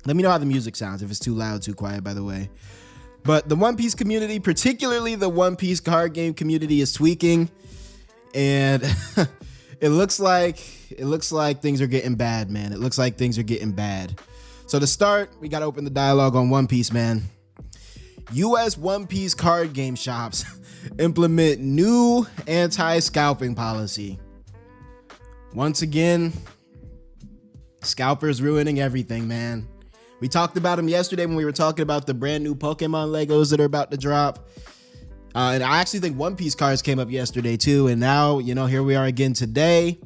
Let me know how the music sounds, if it's too loud, too quiet, by the way. But the One Piece community, particularly the One Piece card game community, is tweaking, and it looks like things are getting bad, man. It looks like things are getting bad. So to start, we got to open the dialogue on One Piece, man. U.S. One Piece card game shops implement new anti-scalping policy. Once again, scalpers ruining everything, man. We talked about them yesterday when we were talking about the brand new Pokemon Legos that are about to drop. And I actually think One Piece cards came up yesterday too. And now, here we are again today.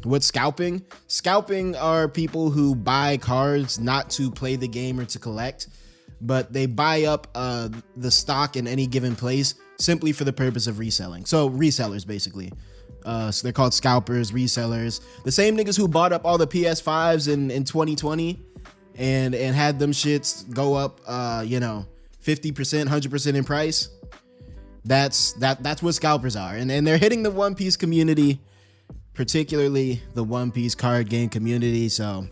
What's scalping? Scalping are people who buy cards not to play the game or to collect, but they buy up the stock in any given place simply for the purpose of reselling. So resellers, basically. So they're called scalpers, resellers. The same niggas who bought up all the PS5s in 2020 and had them shits go up, 50%, 100% in price. That's what scalpers are. And they're hitting the One Piece community, particularly the One Piece card game community. So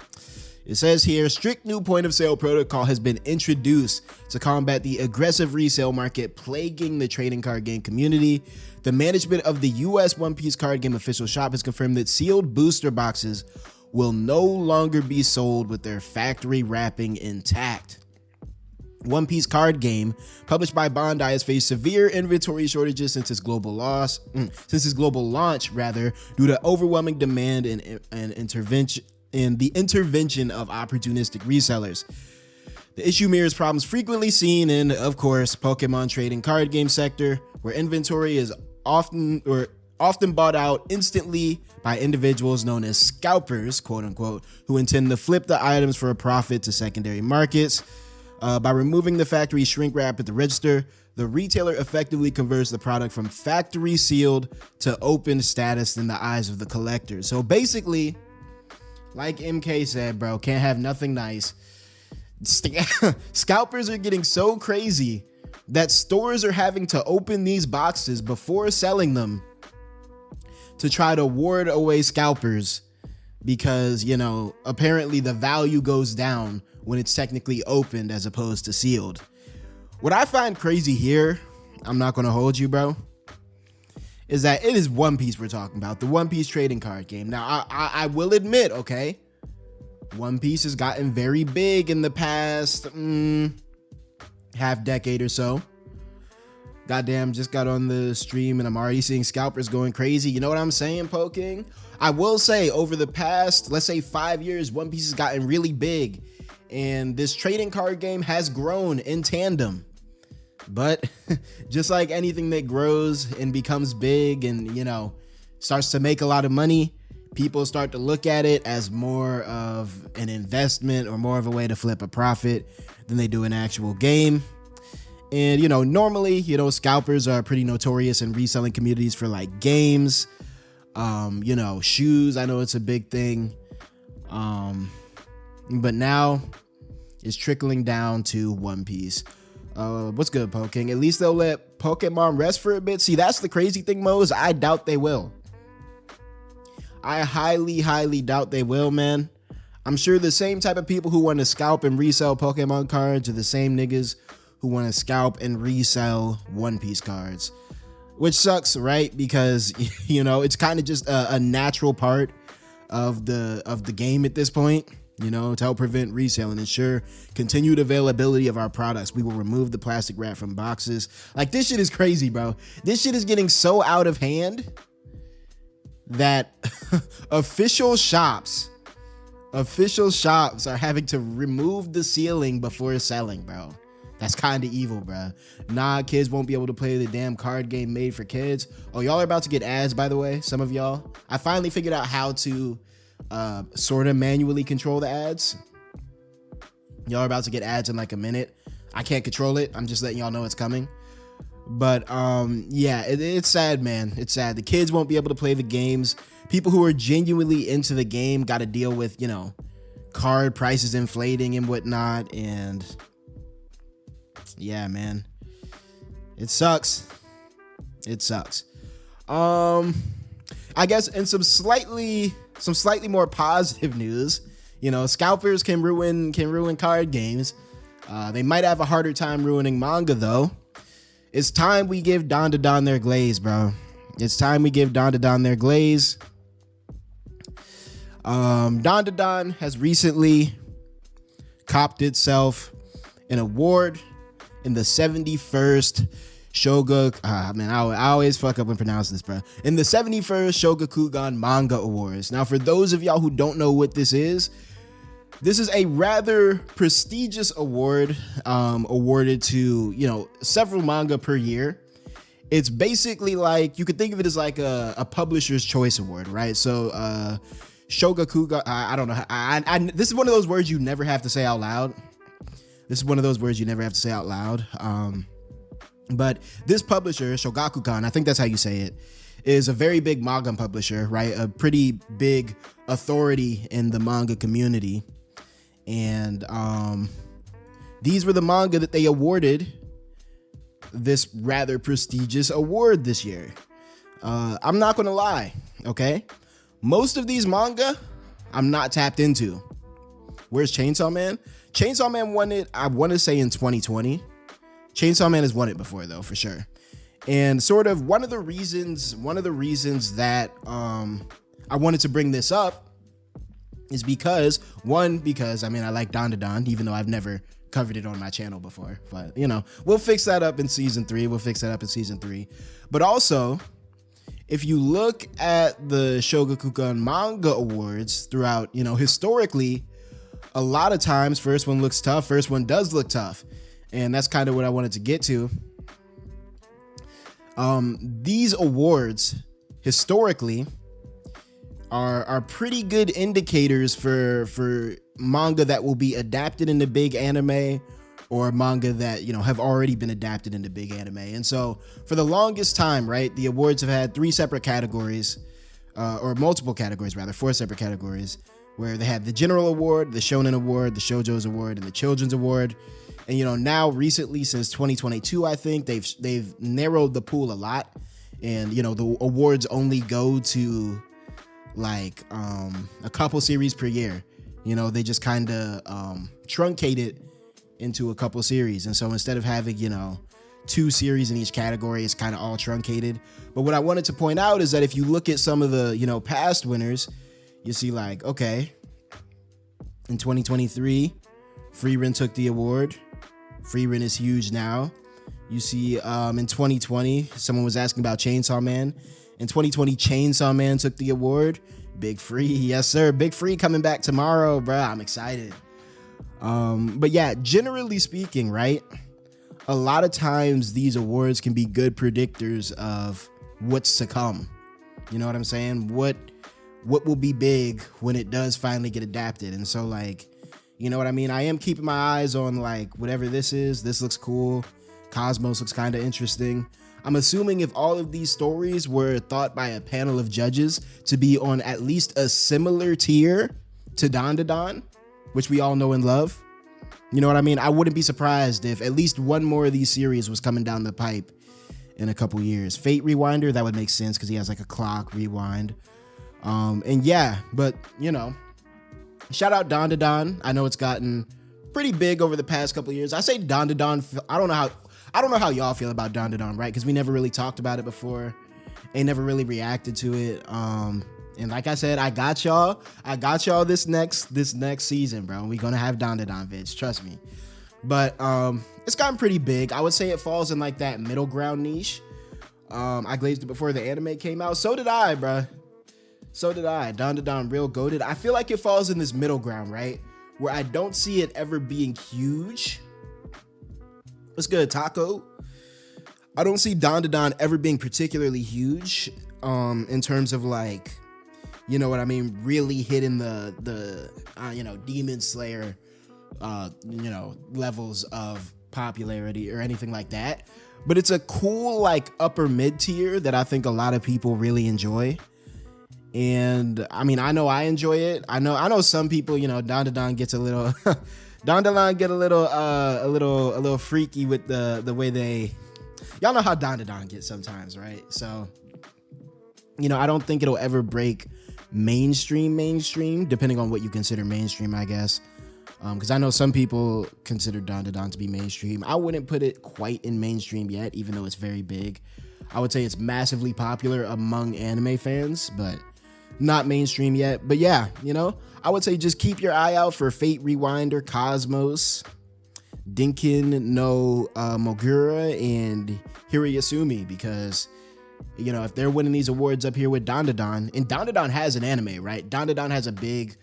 it says here, strict new point of sale protocol has been introduced to combat the aggressive resale market plaguing the trading card game community. The management of the U.S. One Piece card game official shop has confirmed that sealed booster boxes will no longer be sold with their factory wrapping intact. One Piece card game, published by Bandai, has faced severe inventory shortages since its global launch, due to overwhelming demand and intervention of opportunistic resellers. The issue mirrors problems frequently seen in, of course, Pokemon trading card game sector, where inventory is often bought out instantly by individuals known as scalpers, quote unquote, who intend to flip the items for a profit to secondary markets. By removing the factory shrink wrap at the register, the retailer effectively converts the product from factory sealed to open status in the eyes of the collector. So basically, like MK said, bro, can't have nothing nice. Scalpers are getting so crazy that stores are having to open these boxes before selling them to try to ward away scalpers because, apparently the value goes down when it's technically opened as opposed to sealed. What I find crazy here, I'm not going to hold you, bro, is that it is One Piece we're talking about, the One Piece trading card game. Now, I will admit, okay, One Piece has gotten very big in the past half decade or so. Goddamn, just got on the stream and I'm already seeing scalpers going crazy. You know what I'm saying, Poking? I will say over the past, let's say 5 years, One Piece has gotten really big and this trading card game has grown in tandem. But just like anything that grows and becomes big and, starts to make a lot of money, people start to look at it as more of an investment or more of a way to flip a profit than they do an actual game. And, normally, scalpers are pretty notorious in reselling communities for like games, shoes. I know it's a big thing. But now it's trickling down to One Piece. What's good, Poking? At least they'll let Pokemon rest for a bit. See, that's the crazy thing, Mo, is I doubt they will. I highly, highly doubt they will, man. I'm sure the same type of people who want to scalp and resell Pokemon cards are the same niggas who want to scalp and resell One Piece cards, which sucks, right? Because, it's kind of just a natural part of the game at this point. To help prevent resale and ensure continued availability of our products, we will remove the plastic wrap from boxes. Like, this shit is crazy, bro. This shit is getting so out of hand that official shops are having to remove the sealing before selling, bro. That's kind of evil, bro. Nah, kids won't be able to play the damn card game made for kids. Oh, y'all are about to get ads, by the way, some of y'all. I finally figured out how to sort of manually control the ads. Y'all are about to get ads in like a minute. I can't control it. I'm just letting y'all know it's coming. But yeah, it's sad, man. It's sad. The kids won't be able to play the games. People who are genuinely into the game got to deal with, card prices inflating and whatnot. And yeah, man, it sucks. It sucks. I guess in some slightly some slightly more positive news. You know, scalpers can ruin card games. They might have a harder time ruining manga though. It's time we give dandadan their glaze, bro. It's time we give dandadan their glaze. Dandadan has recently copped itself an award in the 71st I always fuck up when pronouncing this, bro. In the 71st Shogakukan Manga Awards. Now, for those of y'all who don't know what this is a rather prestigious award, awarded to, you know, several manga per year. It's basically like, you could think of it as like a publisher's choice award, right? So, Shogakukan, I don't know. This is one of those words you never have to say out loud. But this publisher, Shogakukan, I think that's how you say it, is a very big manga publisher, right? A pretty big authority in the manga community. And these were the manga that they awarded this rather prestigious award this year. I'm not gonna lie, okay? Most of these manga, I'm not tapped into. Where's Chainsaw Man? Chainsaw Man won it, I want to say in 2020. Chainsaw Man has won it before though, for sure. And sort of one of the reasons that I wanted to bring this up is because I mean, I like dandadan, even though I've never covered it on my channel before, but you know, we'll fix that up in season 3. But also, if you look at the Shogakukan Manga Awards throughout, you know, historically, a lot of times first one does look tough. And that's kind of what I wanted to get to. These awards historically are pretty good indicators for manga that will be adapted into big anime, or manga that, you know, have already been adapted into big anime. And so for the longest time, right, the awards have had 3 separate categories, or multiple categories rather, 4 separate categories, where they had the general award, the shonen award, the shoujo's award, and the children's award. And, you know, now recently, since 2022, I think they've narrowed the pool a lot. And, you know, the awards only go to like a couple series per year. You know, they just kind of truncate it into a couple series. And so instead of having, you know, 2 series in each category, it's kind of all truncated. But what I wanted to point out is that if you look at some of the, you know, past winners, you see like, okay, in 2023, Frieren took the award. Frieren is huge now. You see, in 2020, someone was asking about Chainsaw Man. In 2020, Chainsaw Man took the award. Big Free, yes sir. Big Free coming back tomorrow, bro. I'm excited. But yeah, generally speaking, right? A lot of times these awards can be good predictors of what's to come. You know what I'm saying? What will be big when it does finally get adapted. And so like, you know what I mean? I am keeping my eyes on like whatever this is. This looks cool. Cosmos looks kind of interesting. I'm assuming if all of these stories were thought by a panel of judges to be on at least a similar tier to dandadan, which we all know and love, you know what I mean? I wouldn't be surprised if at least one more of these series was coming down the pipe in a couple years. Fate Rewinder, that would make sense because he has like a clock rewind. And yeah, but you know, shout out dandadan. I know it's gotten pretty big over the past couple years. I say dandadan, I don't know how y'all feel about dandadan, right? Because we never really talked about it before. They never really reacted to it. And like I said, I got y'all this next season, bro. We're gonna have dandadan vids, trust me. But it's gotten pretty big. I would say it falls in like that middle ground niche. I glazed it before the anime came out. So did I, bro. So did I. Dandadan real goated. I feel like it falls in this middle ground, right? Where I don't see it ever being huge. What's good, Taco? I don't see dandadan ever being particularly huge in terms of like, you know what I mean, really hitting the you know, Demon Slayer you know, levels of popularity or anything like that. But it's a cool like upper mid tier that I think a lot of people really enjoy. And I mean, I know I enjoy it. I know some people, you know, dandadan gets a little dandadan get a little freaky with the way they, y'all know how dandadan gets sometimes, right? So, you know, I don't think it'll ever break mainstream, depending on what you consider mainstream, I guess. Because I know some people consider dandadan to be mainstream. I wouldn't put it quite in mainstream yet, even though it's very big. I would say it's massively popular among anime fans, but not mainstream yet. But yeah, you know, I would say just keep your eye out for Fate Rewinder, Cosmos, Dinkin no Mogura, and Hirayasumi, because, you know, if they're winning these awards up here with dandadan, and dandadan has an anime, right? Dandadan has a big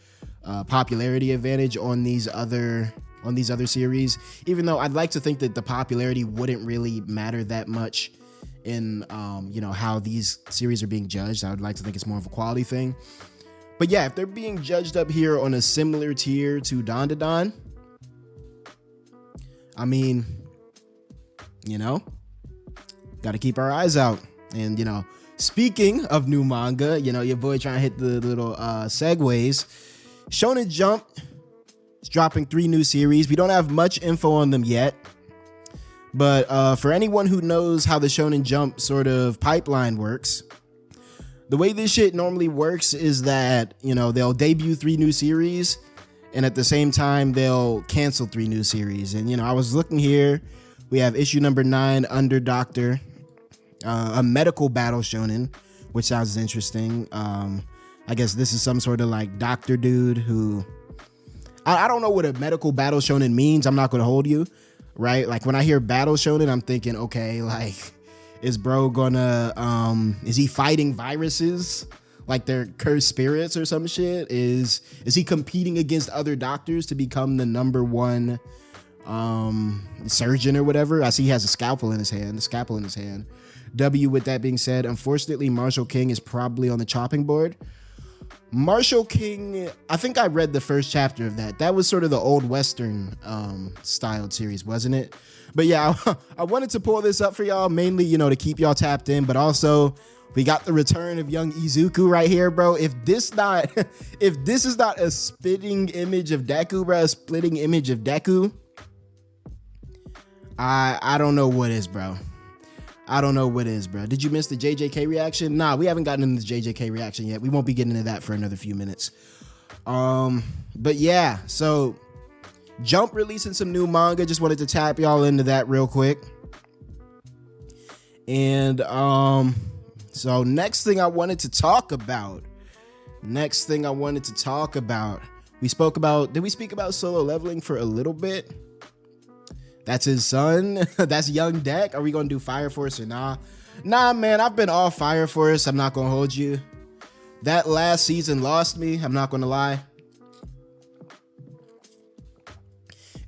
popularity advantage on these other series, even though I'd like to think that the popularity wouldn't really matter that much in you know, how these series are being judged. I would like to think it's more of a quality thing. But yeah, if they're being judged up here on a similar tier to dandadan, I mean, you know, got to keep our eyes out. And, you know, speaking of new manga, you know, your boy trying to hit the little segues. Shonen Jump is dropping 3 new series. We don't have much info on them yet, but for anyone who knows how the Shonen Jump sort of pipeline works, the way this shit normally works is that, you know, they'll debut 3 new series, and at the same time they'll cancel 3 new series. And, you know, I was looking here. We have issue number 9, Under Doctor, a medical battle shonen, which sounds interesting. I guess this is some sort of like doctor dude who, I don't know what a medical battle shonen means. I'm not going to hold you, right? Like when I hear battle shonen, I'm thinking, okay, like, is bro gonna, is he fighting viruses? Like they're cursed spirits or some shit? Is he competing against other doctors to become the number 1 surgeon or whatever? I see he has a scalpel in his hand. With that being said, unfortunately, Marshall King is probably on the chopping board. Marshall King, I think I read the first chapter of that. That was sort of the old Western styled series, wasn't it? But yeah, I wanted to pull this up for y'all, mainly, you know, to keep y'all tapped in, but also we got the return of young Izuku right here, bro. If this is not a spitting image of Deku, bro, a splitting image of Deku, I don't know what is, bro. I don't know what is, bro. Did you miss the JJK reaction? Nah, we haven't gotten into the JJK reaction yet. We won't be getting into that for another few minutes. But yeah, so Jump releasing some new manga. Just wanted to tap y'all into that real quick. And so next thing I wanted to talk about. We spoke about, did we speak about Solo Leveling for a little bit? That's his son. That's Young Deck. Are we gonna do Fire Force or nah? Nah, man, I've been off Fire Force. I'm not gonna hold you. That last season lost me. I'm not gonna lie.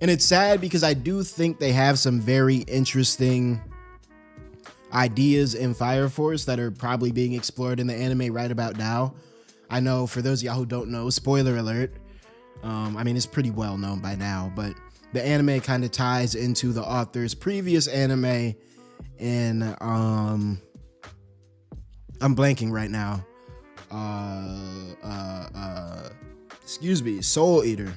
And it's sad because I do think they have some very interesting ideas in Fire Force that are probably being explored in the anime right about now. I know for those of y'all who don't know, spoiler alert. I mean, it's pretty well known by now, but the anime kind of ties into the author's previous anime in, I'm blanking right now. Excuse me, Soul Eater.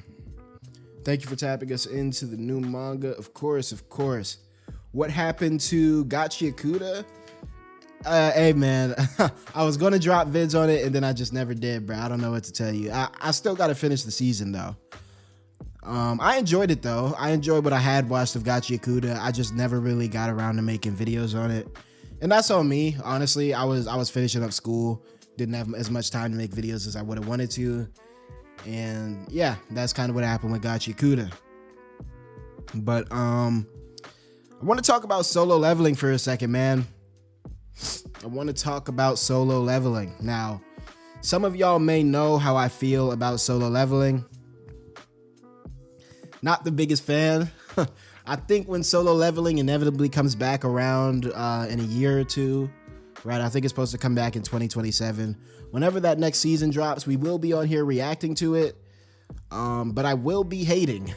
Thank you for tapping us into the new manga. Of course. What happened to 𝙏𝙖𝙡𝙠? Hey man, I was gonna drop vids on it and then I just never did, bro. I don't know what to tell you. I still gotta finish the season though. I enjoyed it though. I enjoyed what I had watched of 𝙏𝙖𝙡𝙠. I just never really got around to making videos on it. And that's on me, honestly. I was finishing up school. Didn't have as much time to make videos as I would have wanted to. And yeah, that's kind of what happened with 𝙏𝙖𝙡𝙠. But I want to talk about Solo Leveling for a second, man. I want to talk about Solo Leveling. Now, some of y'all may know how I feel about Solo Leveling. Not the biggest fan. I think when Solo Leveling inevitably comes back around in a year or two, right? I think it's supposed to come back in 2027. Whenever that next season drops, we will be on here reacting to it. But I will be hating.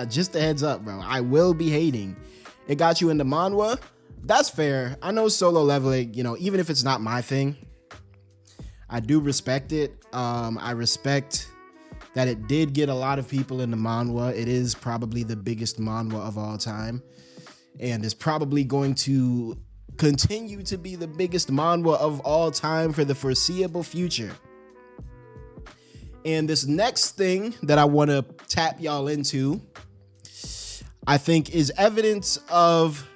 Just a heads up, bro. I will be hating. It got you into manhwa. That's fair. I know Solo Leveling, you know, even if it's not my thing, I do respect it. I respect that it did get a lot of people into manhwa. It is probably the biggest manhwa of all time, and is probably going to continue to be the biggest manhwa of all time for the foreseeable future. And this next thing that I want to tap y'all into, I think, is evidence of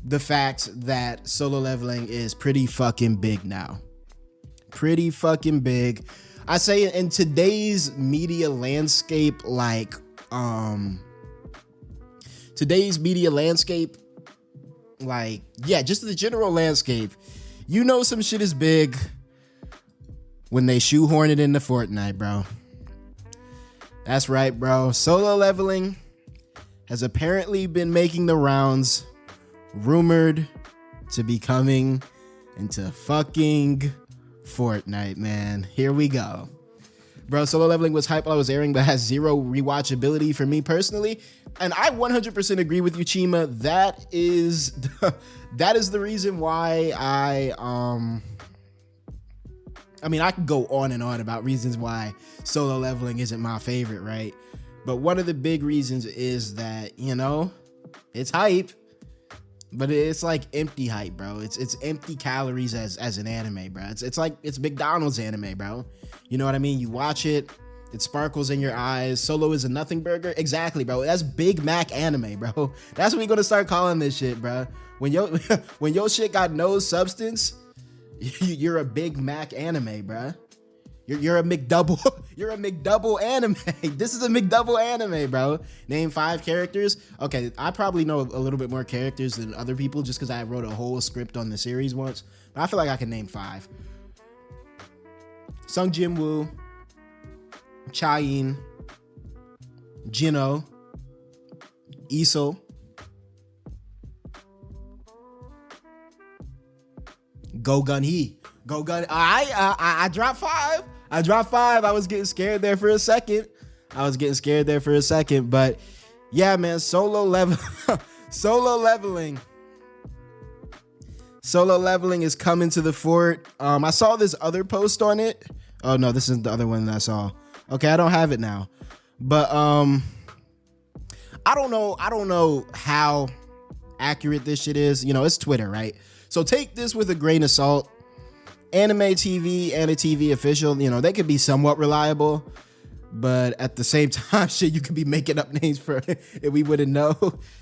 the fact that solo leveling is pretty fucking big now. Pretty fucking big. I say in today's media landscape, like yeah, just the general landscape, you know some shit is big when they shoehorn it into Fortnite, bro. That's right, bro. Solo leveling has apparently been making the rounds, rumored to be coming into fucking Fortnite, man. Here we go. Bro, solo leveling was hype while I was airing, but has zero rewatchability for me personally. And I 100% agree with you, Chima. That is the reason why I mean, I could go on and on about reasons why solo leveling isn't my favorite, right? But one of the big reasons is that, you know, it's hype, but it's like empty hype, bro. It's empty calories as an anime, bro. It's like it's McDonald's anime, bro. You know what I mean? You watch it, it sparkles in your eyes. Solo is a nothing burger. Exactly, bro. That's Big Mac anime, bro. That's what we're gonna start calling this shit, bro. When your shit got no substance, you're a Big Mac anime, bro. You're a McDouble. You're a McDouble anime. This is a McDouble anime, bro. Name 5 characters. Okay, I probably know a little bit more characters than other people just because I wrote a whole script on the series once. But I feel like I can name 5. Sung Jin Woo, Chayin, Jino, Issel, Go Gun Hee. Go Gun. I dropped 5. I was getting scared there for a second. But yeah, man, solo leveling is coming to the fort. I saw this other post on it. Oh no, this is the other one that I saw. Okay, I don't have it now. But I don't know how accurate this shit is. You know, it's Twitter, right? So take this with a grain of salt. Anime TV and a TV official, you know, they could be somewhat reliable, but at the same time, shit, you could be making up names for it if we wouldn't know.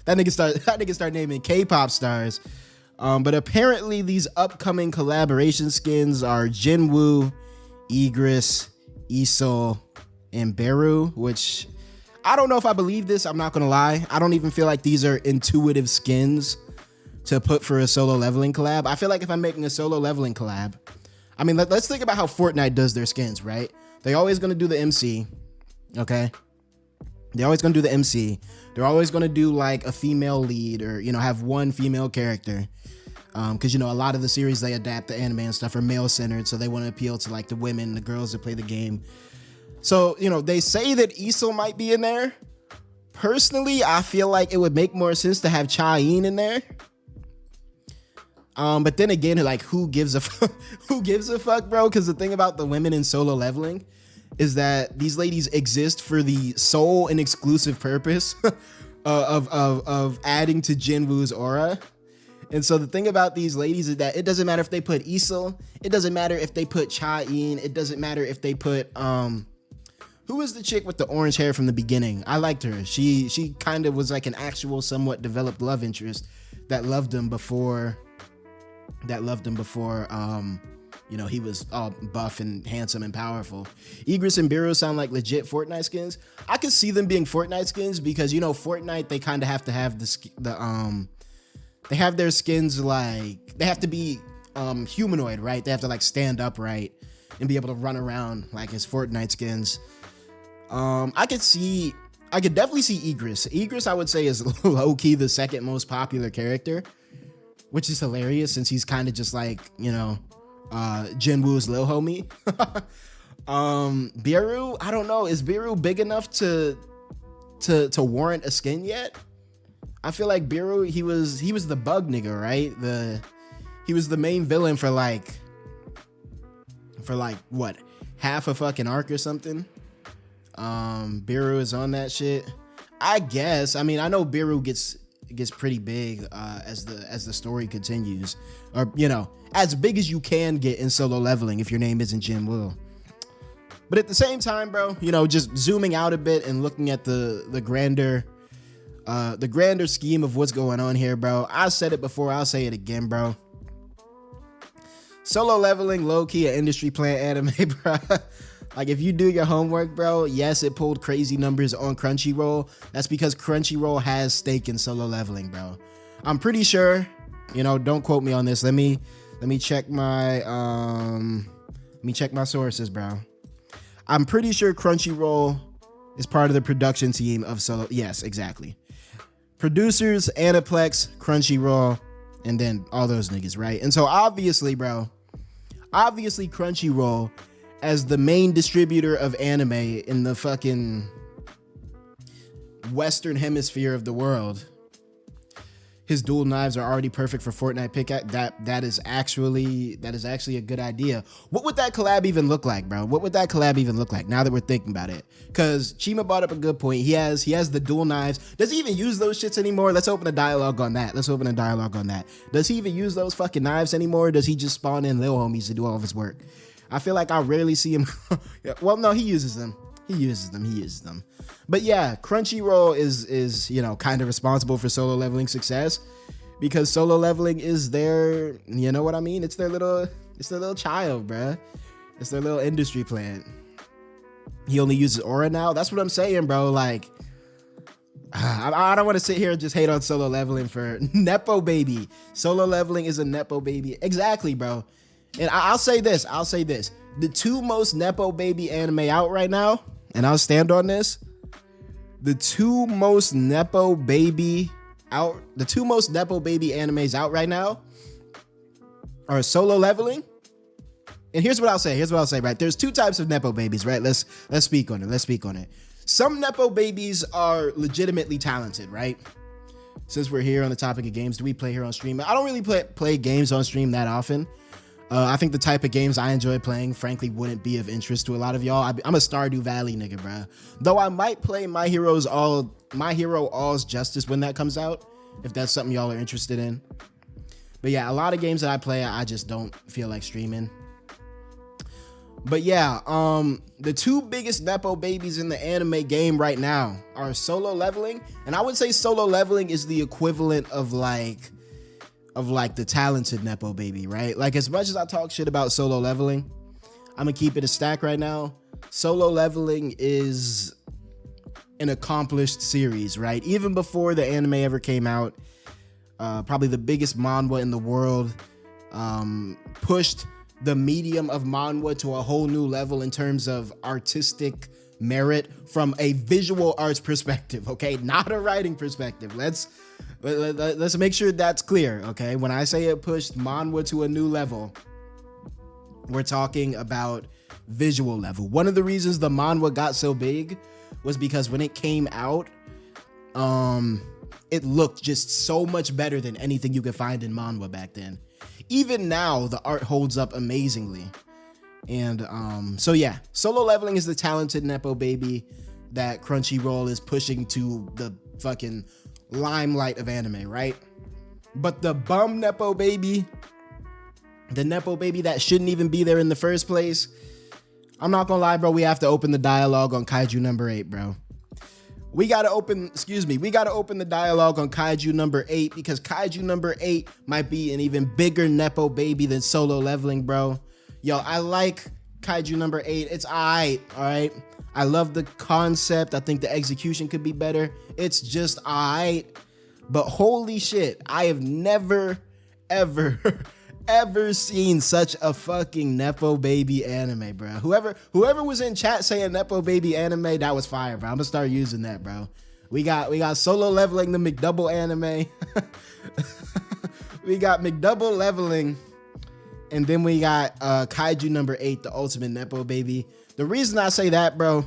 That nigga start naming K-pop stars. But apparently these upcoming collaboration skins are Jinwoo, Ygritte, Issel, and Beru, which I don't know if I believe this. I'm not gonna lie. I don't even feel like these are intuitive skins to put for a solo leveling collab. I feel like if I'm making a solo leveling collab, I mean, let's think about how Fortnite does their skins, right? They're always going to do the MC, okay? They're always going to do the MC. They're always going to do like a female lead or, you know, have one female character. Because, you know, a lot of the series they adapt the anime and stuff are male centered. So they want to appeal to like the women, the girls that play the game. So, you know, they say that Issel might be in there. Personally, I feel like it would make more sense to have Chayin in there. But then again, like, who gives a fuck, bro? Because the thing about the women in solo leveling is that these ladies exist for the sole and exclusive purpose of adding to Jinwoo's aura. And so the thing about these ladies is that it doesn't matter if they put Issel, it doesn't matter if they put Chayin, it doesn't matter if they put who was the chick with the orange hair from the beginning? I liked her. She kind of was like an actual, somewhat developed love interest that loved him before. You know, he was all buff and handsome and powerful. Ygritte and Beru sound like legit Fortnite skins. I could see them being Fortnite skins because, you know, Fortnite, they kind of have to have they have their skins like, they have to be humanoid, right? They have to like stand upright and be able to run around like his Fortnite skins. I could definitely see Ygritte. Ygritte, I would say, is low-key the second most popular character, which is hilarious since he's kind of just like, you know, Jinwoo's lil homie. Beru, I don't know. Is Beru big enough to warrant a skin yet? I feel like Beru, he was the bug nigga, right? He was the main villain for like what, half a fucking arc or something. Beru is on that shit. I guess. I mean, I know Beru gets gets pretty big as the story continues, or as big as you can get in Solo Leveling if your name isn't Jin Woo. But at the same time, bro, just zooming out a bit and looking at the grander scheme of what's going on here, bro. I said it before, I'll say it again, bro. Solo Leveling, low-key an industry plant anime, bro. Like, if you do your homework, bro, yes, it pulled crazy numbers on Crunchyroll. That's because Crunchyroll has stake in Solo Leveling, bro. I'm pretty sure, don't quote me on this. Let me check my sources, bro. I'm pretty sure Crunchyroll is part of the production team of Solo. Yes, exactly. Producers, Aniplex, Crunchyroll, and then all those niggas, right? And so obviously Crunchyroll, as the main distributor of anime in the fucking Western hemisphere of the world, his dual knives are already perfect for Fortnite pickaxe. That is actually a good idea. What would that collab even look like, bro? What would that collab even look like now that we're thinking about it? Because Chima brought up a good point. He has the dual knives. Does he even use those shits anymore? Let's open a dialogue on that. Does he even use those fucking knives anymore? Or does he just spawn in little homies to do all of his work? I feel like I rarely see him. Well, no, he uses them. But yeah, Crunchyroll is kind of responsible for Solo Leveling success, because Solo Leveling is their, what I mean? It's their little child, bruh. It's their little industry plant. He only uses Aura now. That's what I'm saying, bro. Like, I don't want to sit here and just hate on Solo Leveling for Nepo baby. Solo Leveling is a Nepo baby. Exactly, bro. And I'll say this. The two most Nepo baby anime out right now, and I'll stand on this, the two most Nepo baby animes out right now are Solo Leveling. And here's what I'll say, right? There's two types of Nepo babies, right? Let's speak on it. Some Nepo babies are legitimately talented, right? Since we're here on the topic of games, do we play here on stream? I don't really play games on stream that often. I think the type of games I enjoy playing, frankly, wouldn't be of interest to a lot of y'all. I'm a Stardew Valley nigga, bro. Though I might play My Hero All's Justice when that comes out, if that's something y'all are interested in. But yeah, a lot of games that I play, I just don't feel like streaming. But yeah, the two biggest Nepo babies in the anime game right now are Solo Leveling, and I would say Solo Leveling is the equivalent of the talented Nepo baby, right? Like, as much as I talk shit about Solo Leveling, I'm gonna keep it a stack right now. Solo Leveling is an accomplished series, right? Even before the anime ever came out, probably the biggest manhwa in the world, pushed the medium of manhwa to a whole new level in terms of artistic merit from a visual arts perspective, okay? Not a writing perspective. Let's make sure that's clear, okay? When I say it pushed manhwa to a new level, we're talking about visual level. One of the reasons the manhwa got so big was because when it came out, it looked just so much better than anything you could find in manhwa back then. Even now, the art holds up amazingly. And so yeah, Solo Leveling is the talented Nepo baby that Crunchyroll is pushing to the fucking limelight of anime, right? But the bum Nepo baby, the Nepo baby that shouldn't even be there in the first place, I'm not gonna lie, bro, we have to open the dialogue on Kaiju number 8, bro. We gotta open the dialogue on Kaiju number 8, because Kaiju number 8 might be an even bigger Nepo baby than Solo Leveling, bro. Yo, I like Kaiju number 8. It's alright, alright? I love the concept. I think the execution could be better. It's just alright. But holy shit, I have never, ever, ever seen such a fucking Nepo baby anime, bro. Whoever was in chat saying Nepo baby anime, that was fire, bro. I'm gonna start using that, bro. We got Solo Leveling, the McDouble anime. We got McDouble Leveling. And then we got Kaiju number 8, the ultimate Nepo baby. The reason I say that, bro,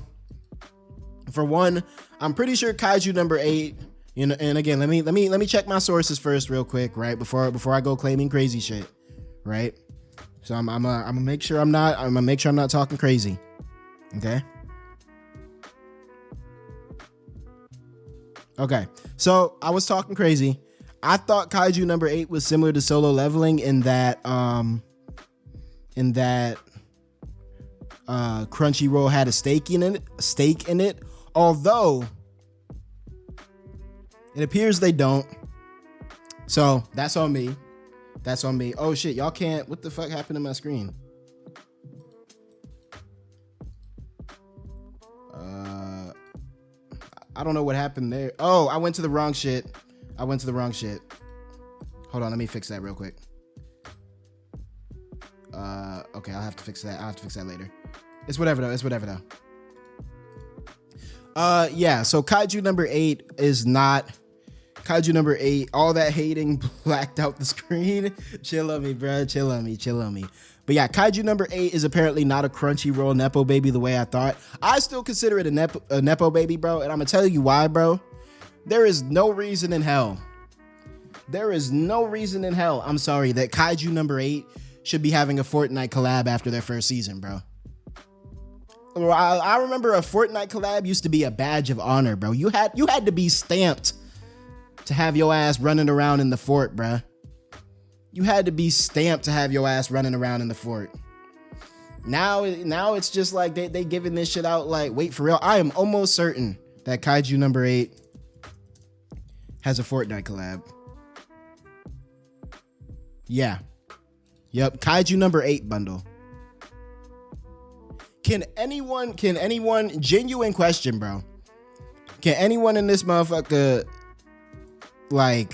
for one, I'm pretty sure Kaiju number 8, and again, let me check my sources first real quick, right? Before I go claiming crazy shit, right? So I'm gonna make sure I'm not talking crazy. Okay? Okay, so I was talking crazy. I thought Kaiju number 8 was similar to Solo Leveling in that Crunchyroll had a stake in it. Although it appears they don't. So that's on me. That's on me. Oh shit, y'all can't. What the fuck happened to my screen? I don't know what happened there. Oh, I went to the wrong shit. Hold on, let me fix that real quick. Okay, I'll have to fix that. Later. It's whatever though. Yeah, so Kaiju number 8 is not Kaiju number 8. All that hating blacked out the screen. Chill on me, bro. Chill on me. But yeah, Kaiju number 8 is apparently not a Crunchyroll Nepo baby the way I thought. I still consider it a Nepo baby, bro. And I'm gonna tell you why, bro. There is no reason in hell. I'm sorry, that Kaiju number 8 should be having a Fortnite collab after their first season, bro. I remember a Fortnite collab used to be a badge of honor, bro. You had to be stamped to have your ass running around in the fort, bro. You had to be stamped to have your ass running around in the fort. Now it's just like they giving this shit out like, wait, for real? I am almost certain that Kaiju number 8 has a Fortnite collab. Yeah. Yep, Kaiju number 8 bundle. Can anyone, genuine question, bro. Can anyone in this motherfucker, like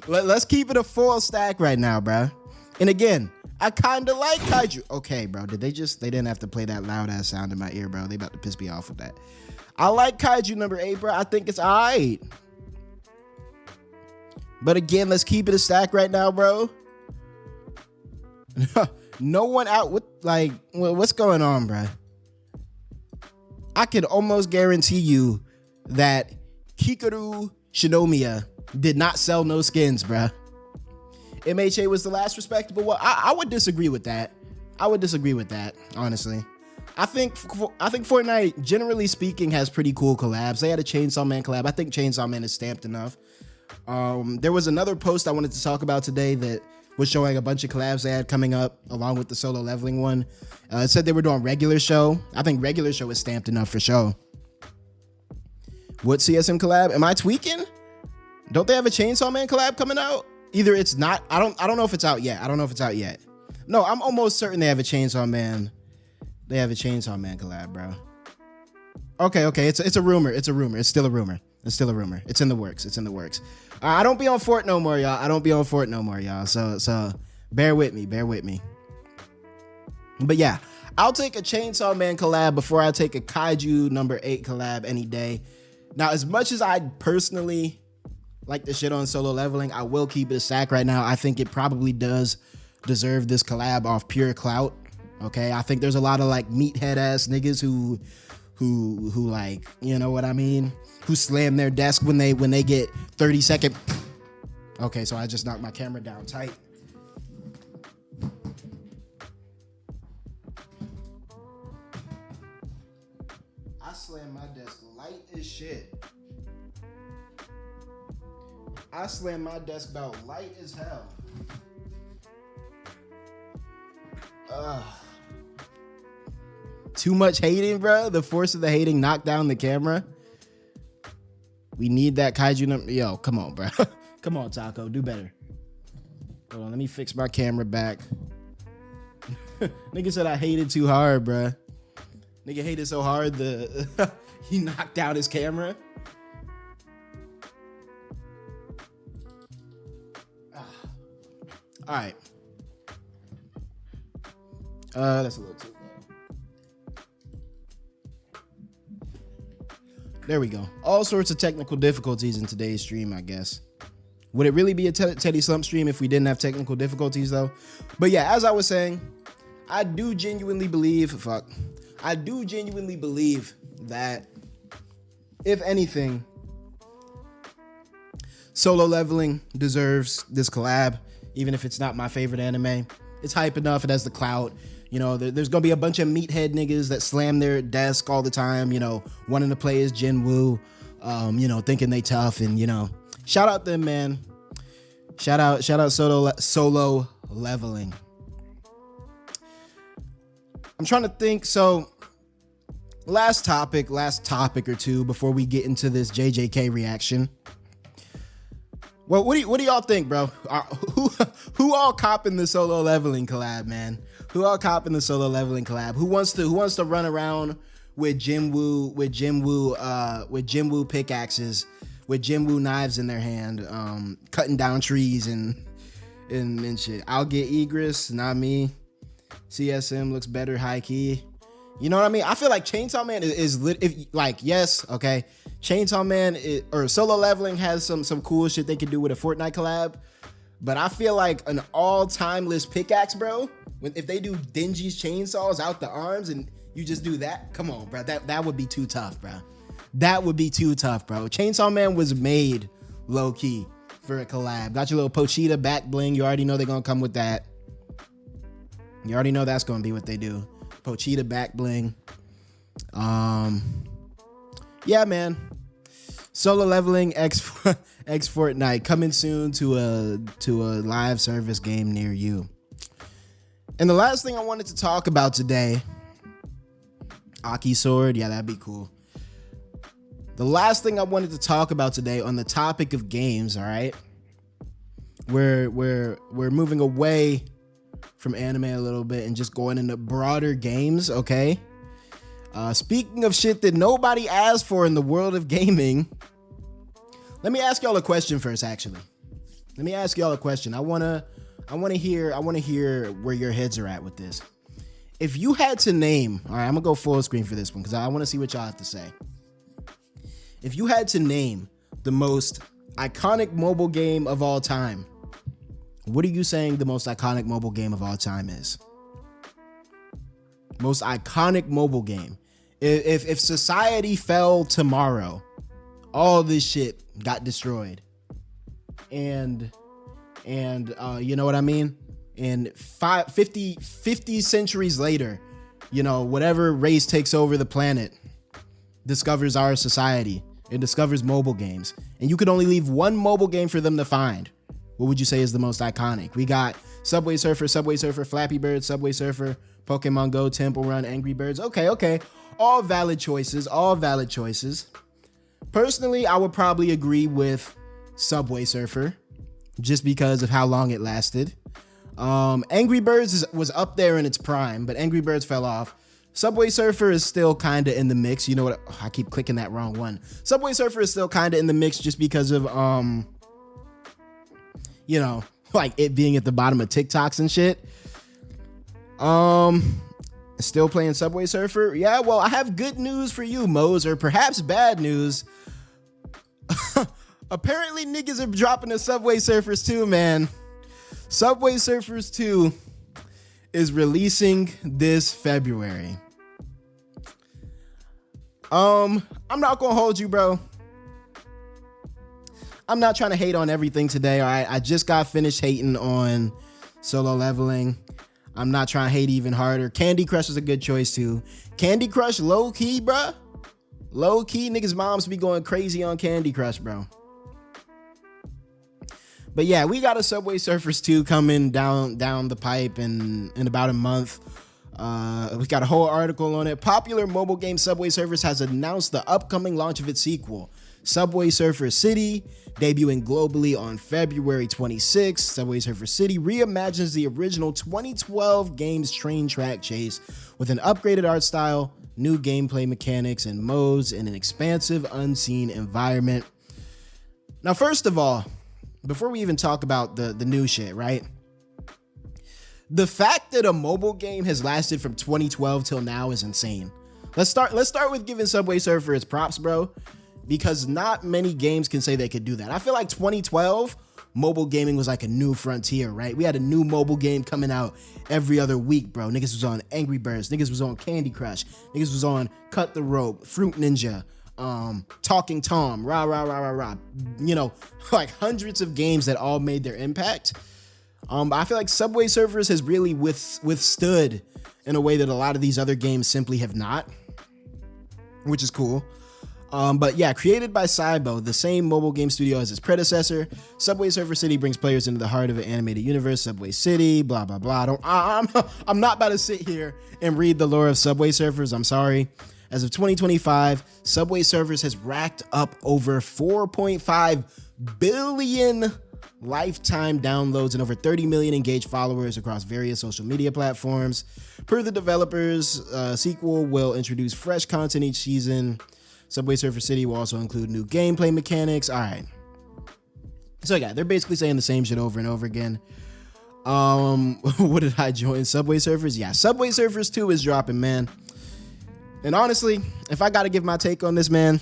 let's keep it a full stack right now, bro. And again, I kind of like Kaiju. Okay, bro, they didn't have to play that loud ass sound in my ear, bro. They about to piss me off with that. I like Kaiju number 8, bro. I think it's all right. But again, let's keep it a stack right now, bro. No one out with what's going on, bro? I can almost guarantee you that Hikaru Shinomiya did not sell no skins, bro. 𝙏𝙖 was the last respectable one. I would disagree with that. Honestly. I think Fortnite, generally speaking, has pretty cool collabs. They had a Chainsaw Man collab. I think Chainsaw Man is stamped enough. There was another post I wanted to talk about today that was showing a bunch of collabs they had coming up along with the Solo Leveling one. It said they were doing Regular Show. I think Regular Show is stamped enough for show. What CSM collab? Am I tweaking? Don't they have a Chainsaw Man collab coming out? Either it's not. I don't know if it's out yet. No, I'm almost certain they have a Chainsaw Man. They have a Chainsaw Man collab, bro. Okay. It's a rumor. It's still a rumor. It's in the works. I don't be on Fort no more, y'all. So bear with me. But yeah, I'll take a Chainsaw Man collab before I take a Kaiju number 8 collab any day. Now, as much as I personally like the shit on Solo Leveling, I will keep it a stack right now. I think it probably does deserve this collab off pure clout. Okay, I think there's a lot of like meathead ass niggas who like, you know what I mean, who slam their desk when they get 30-second. Okay, so I just knocked my camera down tight. I slammed my desk light as shit. I slammed my desk about light as hell. Too much hating, bro. The force of the hating knocked down the camera. We need that Kaiju number. Yo, come on, bro. Come on, Taco. Do better. Hold on. Let me fix my camera back. Nigga said I hated too hard, bro. Nigga hated so hard he knocked out his camera. All right. That's a little too low. There we go. All sorts of technical difficulties in today's stream, I guess. Would it really be a Teddy Slump stream if we didn't have technical difficulties, though? But yeah, as I was saying, I do genuinely believe that, if anything, Solo Leveling deserves this collab, even if it's not my favorite anime. It's hype enough. It has the clout. You know, there's gonna be a bunch of meathead niggas that slam their desk all the time, you know, wanting to play as Jinwoo, you know, thinking they tough, and, you know, shout out them, man. Shout out solo leveling. I'm trying to think. So last topic or two before we get into this JJK reaction. Well, what do y'all think, bro? Who all copping the solo leveling collab, man? Who all copping the solo leveling collab? Who wants to run around with Jinwoo pickaxes, with Jinwoo knives in their hand, cutting down trees and shit? I'll get Egress, not me. CSM looks better high key. You know what I mean? I feel like Chainsaw Man is lit. If like, yes, okay, Chainsaw Man or solo leveling has some cool shit they could do with a Fortnite collab, but I feel like an all-timeless pickaxe, bro. If they do Denji's chainsaws out the arms and you just do that, come on, bro. That would be too tough, bro. That would be too tough, bro. Chainsaw Man was made low key for a collab. Got your little Pochita back bling. You already know they're gonna come with that. You already know that's gonna be what they do. Pochita back bling. Yeah, man. Solo leveling X Fortnite coming soon to a live service game near you. And the last thing I wanted to talk about today, Aki sword, yeah, that'd be cool. The last thing I wanted to talk about today on the topic of games, all right? We're moving away from anime a little bit and just going into broader games, okay? Speaking of shit that nobody asked for in the world of gaming, let me ask y'all a question first, actually. Let me ask y'all a question. I wanna hear where your heads are at with this. If you had to name, all right, I'm gonna go full screen for this one because I want to see what y'all have to say. If you had to name the most iconic mobile game of all time, what are you saying the most iconic mobile game of all time is? Most iconic mobile game. If society fell tomorrow, all this shit got destroyed, and you know what I mean? And 50 centuries later, you know, whatever race takes over the planet discovers our society and discovers mobile games, and you could only leave one mobile game for them to find. What would you say is the most iconic? We got Subway Surfer, Flappy Bird, Subway Surfer, Pokemon Go, Temple Run, Angry Birds. Okay. All valid choices. Personally, I would probably agree with Subway Surfer just because of how long it lasted. Angry Birds was up there in its prime, but Angry Birds fell off. Subway Surfer is still kind of in the mix. You know what? I keep clicking that wrong one. Subway Surfer is still kind of in the mix just because of, you know, like it being at the bottom of TikToks and shit. Still playing Subway Surfer? Yeah, well, I have good news for you, Mose, or perhaps bad news. Apparently, niggas are dropping the Subway Surfers 2, man. Subway Surfers 2 is releasing this February. I'm not gonna hold you, bro. I'm not trying to hate on everything today, all right? I just got finished hating on solo leveling. I'm not trying to hate even harder. Candy Crush is a good choice too. Candy Crush, low key, bruh. Low key, niggas' moms be going crazy on Candy Crush, bro. But yeah, we got a Subway Surfers 2 coming down the pipe in about a month. We got a whole article on it. Popular mobile game Subway Surfers has announced the upcoming launch of its sequel, Subway Surfer City, debuting globally on February 26th. Subway Surfer City reimagines the original 2012 game's train track chase with an upgraded art style, new gameplay mechanics and modes, and an expansive, unseen environment. Now, first of all, before we even talk about the new shit, right? The fact that a mobile game has lasted from 2012 till now is insane. Let's start with giving Subway Surfer its props, bro, because not many games can say they could do that. I feel like 2012 mobile gaming was like a new frontier, right? We had a new mobile game coming out every other week, bro. Niggas was on Angry Birds, niggas was on Candy Crush, niggas was on Cut the Rope, Fruit Ninja, Talking Tom, rah rah rah rah rah. You know, like hundreds of games that all made their impact. I feel like Subway Surfers has really withstood in a way that a lot of these other games simply have not, which is cool. But yeah, created by 𝙏𝙖𝙡, the same mobile game studio as its predecessor, Subway Surfer City brings players into the heart of an animated universe. Subway City, blah blah blah. I'm not about to sit here and read the lore of Subway Surfers. I'm sorry. As of 2025, Subway Surfers has racked up over 4.5 billion lifetime downloads and over 30 million engaged followers across various social media platforms. Per the developers, sequel will introduce fresh content each season. Subway Surfer City will also include new gameplay mechanics. All right. So yeah, they're basically saying the same shit over and over again. What did I join? Subway Surfers? Yeah, Subway Surfers 2 is dropping, man. And honestly, if I got to give my take on this, man,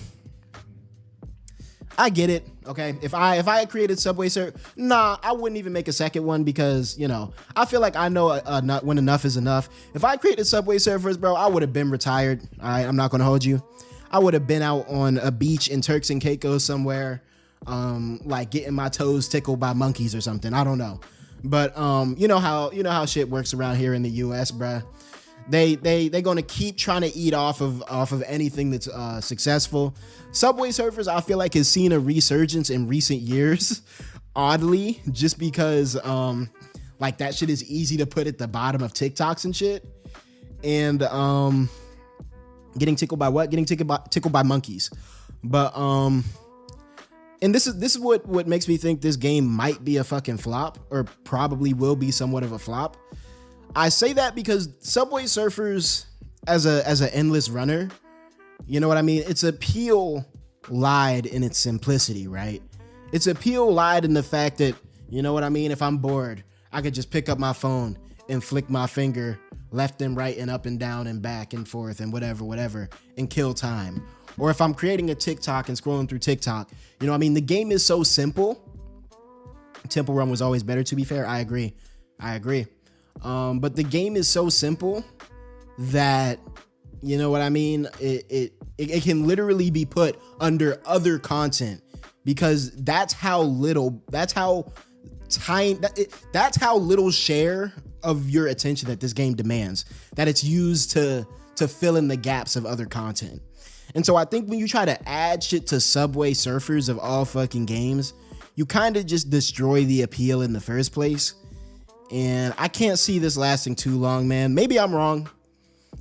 I get it. Okay, if I had created Subway Surfer, nah, I wouldn't even make a second one because, you know, I feel like I know when enough is enough. If I created Subway Surfers, bro, I would have been retired. All right, I'm not gonna hold you. I would have been out on a beach in Turks and Caicos somewhere, like getting my toes tickled by monkeys or something. I don't know, but you know how shit works around here in the U.S., bruh. They're gonna keep trying to eat off of anything that's successful. Subway Surfers, I feel like, has seen a resurgence in recent years, oddly, just because like that shit is easy to put at the bottom of TikToks and shit, and getting tickled by what? Getting tickled by monkeys. But and this is what makes me think this game might be a fucking flop, or probably will be somewhat of a flop. I say that because Subway Surfers as an endless runner, you know what I mean? Its appeal lied in its simplicity, right? Its appeal lied in the fact that, you know what I mean? If I'm bored, I could just pick up my phone and flick my finger left and right and up and down and back and forth and whatever, and kill time. Or if I'm creating a TikTok and scrolling through TikTok, you know what I mean? The game is so simple. Temple Run was always better, to be fair. I agree. But the game is so simple that, you know what I mean? It can literally be put under other content because that's how little share of your attention that this game demands, that it's used to fill in the gaps of other content. And so I think when you try to add shit to Subway Surfers of all fucking games, you kind of just destroy the appeal in the first place. And I can't see this lasting too long, man. Maybe I'm wrong.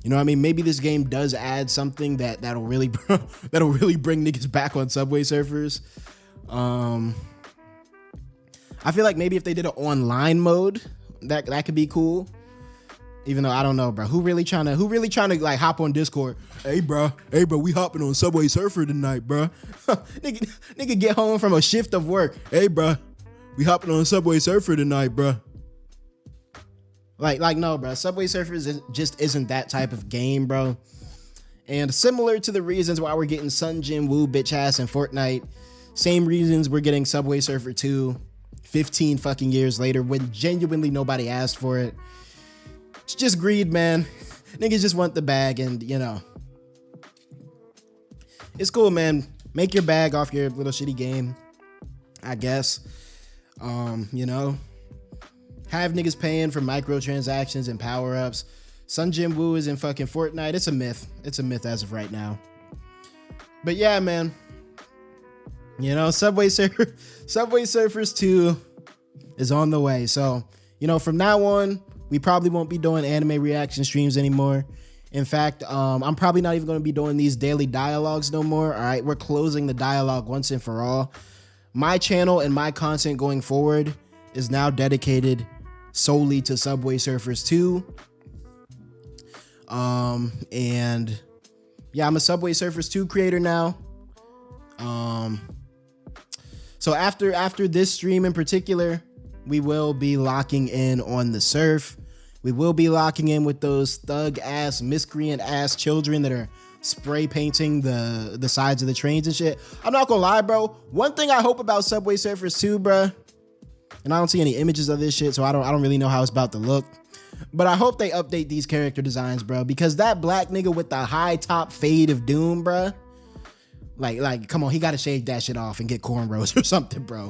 You know what I mean? Maybe this game does add something that'll really bring niggas back on Subway Surfers. I feel like maybe if they did an online mode, that could be cool. Even though I don't know, bro. Who really trying to like hop on Discord? Hey, bro, we hopping on Subway Surfer tonight, bro. nigga get home from a shift of work. Hey, bro, we hopping on Subway Surfer tonight, bro. Like no, bro. Subway Surfers just isn't that type of game, bro. And similar to the reasons why we're getting Sun Jin Woo bitch ass and Fortnite, same reasons we're getting Subway Surfer 2 15 fucking years later when genuinely nobody asked for it. It's just greed, man. Niggas just want the bag, and you know, it's cool, man. Make your bag off your little shitty game, I guess. You know, have niggas paying for microtransactions and power-ups. Sun Jin Woo is in fucking Fortnite. It's a myth. It's a myth as of right now. But yeah, man. You know, Subway Surfers 2 is on the way. So, you know, from now on, we probably won't be doing anime reaction streams anymore. In fact, I'm probably not even going to be doing these daily dialogues no more. All right, we're closing the dialogue once and for all. My channel and my content going forward is now dedicated solely to Subway Surfers 2. And yeah, I'm a Subway Surfers 2 creator now. So after this stream in particular, we will be locking in on the surf. We will be locking in with those thug ass, miscreant ass children that are spray painting the sides of the trains and shit. I'm not gonna lie, bro. One thing I hope about Subway Surfers 2, bro, and I don't see any images of this shit, so I don't really know how it's about to look. But I hope they update these character designs, bro, because that black nigga with the high top fade of doom, bro, like come on, he gotta shave that shit off and get cornrows or something, bro.